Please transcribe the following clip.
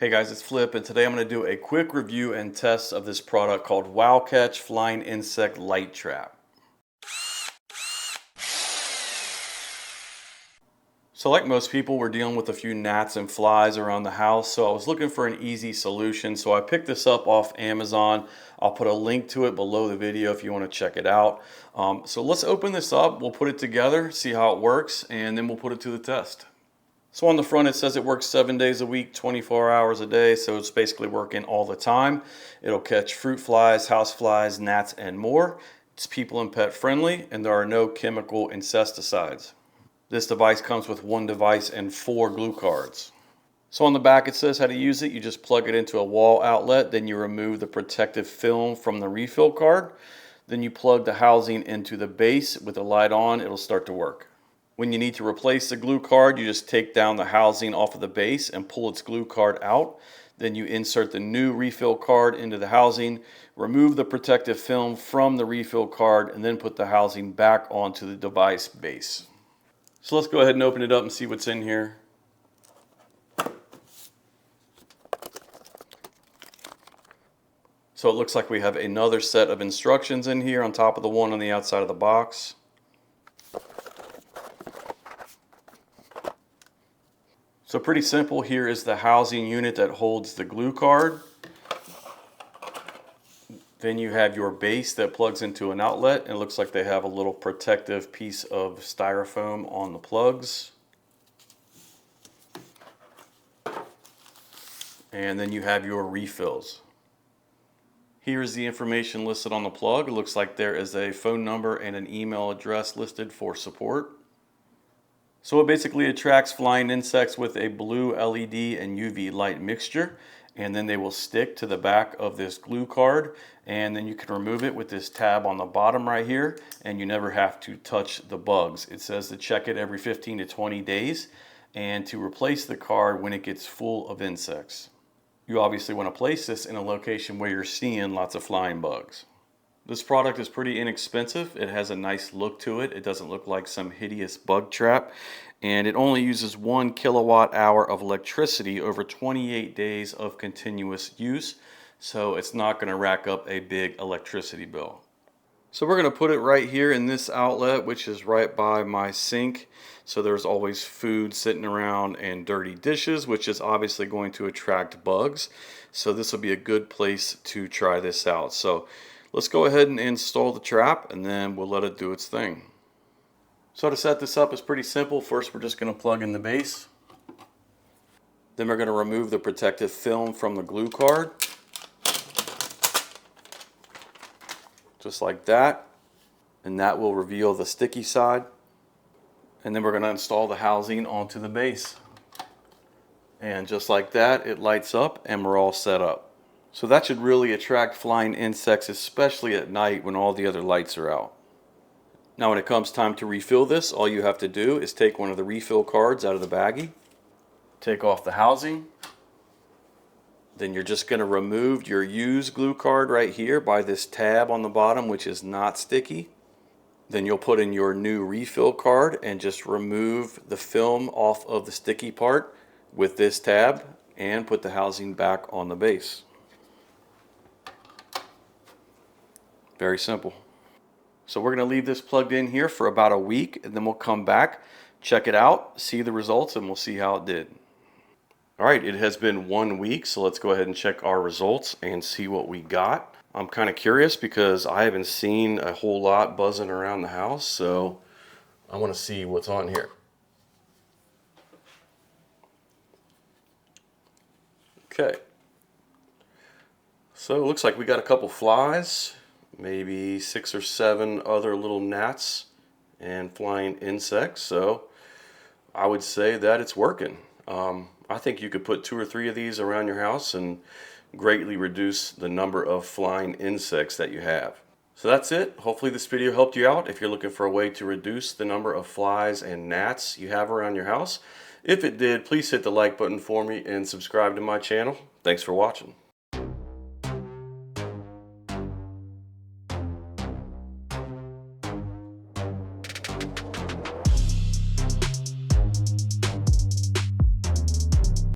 Hey guys, it's Flip, and today I'm going to do a quick review and test of this product called WowCatch Flying Insect Light Trap. So like most people, we're dealing with a few gnats and flies around the house, so I was looking for an easy solution. So I picked this up off Amazon. I'll put a link to it below the video if you want to check it out. So let's open this up, we'll put it together, see how it works, and then we'll put it to the test. So on the front it says it works 7 days a week, 24 hours a day, so it's basically working all the time. It'll catch fruit flies, house flies, gnats, and more. It's people and pet friendly, and there are no chemical insecticides. This device comes with one device and 4 glue cards. So on the back it says how to use it. You just plug it into a wall outlet, then you remove the protective film from the refill card. Then you plug the housing into the base with the light on, it'll start to work. When you need to replace the glue card, you just take down the housing off of the base and pull its glue card out. Then you insert the new refill card into the housing, remove the protective film from the refill card, and then put the housing back onto the device base. So let's go ahead and open it up and see what's in here. So it looks like we have another set of instructions in here on top of the one on the outside of the box. So pretty simple. Here is the housing unit that holds the glue card. Then you have your base that plugs into an outlet, and it looks like they have a little protective piece of styrofoam on the plugs. And then you have your refills. Here is the information listed on the plug. It looks like there is a phone number and an email address listed for support. So it basically attracts flying insects with a blue LED and UV light mixture, and then they will stick to the back of this glue card, and then you can remove it with this tab on the bottom right here, and you never have to touch the bugs. It says to check it every 15 to 20 days and to replace the card when it gets full of insects. You obviously want to place this in a location where you're seeing lots of flying bugs. This product is pretty inexpensive. It has a nice look to it. It doesn't look like some hideous bug trap. And it only uses 1 kilowatt hour of electricity over 28 days of continuous use. So it's not going to rack up a big electricity bill. So we're going to put it right here in this outlet, which is right by my sink. So there's always food sitting around and dirty dishes, which is obviously going to attract bugs. So this will be a good place to try this out. So let's go ahead and install the trap, and then we'll let it do its thing. So to set this up is pretty simple. First, we're just going to plug in the base. Then we're going to remove the protective film from the glue card. Just like that. And that will reveal the sticky side. And then we're going to install the housing onto the base. And just like that, it lights up and we're all set up. So that should really attract flying insects, especially at night when all the other lights are out. Now when it comes time to refill this, all you have to do is take one of the refill cards out of the baggie, take off the housing, then you're just going to remove your used glue card right here by this tab on the bottom, which is not sticky. Then you'll put in your new refill card and just remove the film off of the sticky part with this tab and put the housing back on the base. Very simple. So we're going to leave this plugged in here for about a week, and then we'll come back, check it out, see the results, and we'll see how it did. Alright, it has been 1 week, so let's go ahead and check our results and see what we got. I'm kind of curious because I haven't seen a whole lot buzzing around the house, so I want to see what's on here. Okay. So it looks like we got a couple flies, maybe 6 or 7 other little gnats and flying insects. So I would say that it's working. I think you could put 2 or 3 of these around your house and greatly reduce the number of flying insects that you have. So that's it. Hopefully this video helped you out if you're looking for a way to reduce the number of flies and gnats you have around your house. If it did, please hit the like button for me and subscribe to my channel. Thanks for watching.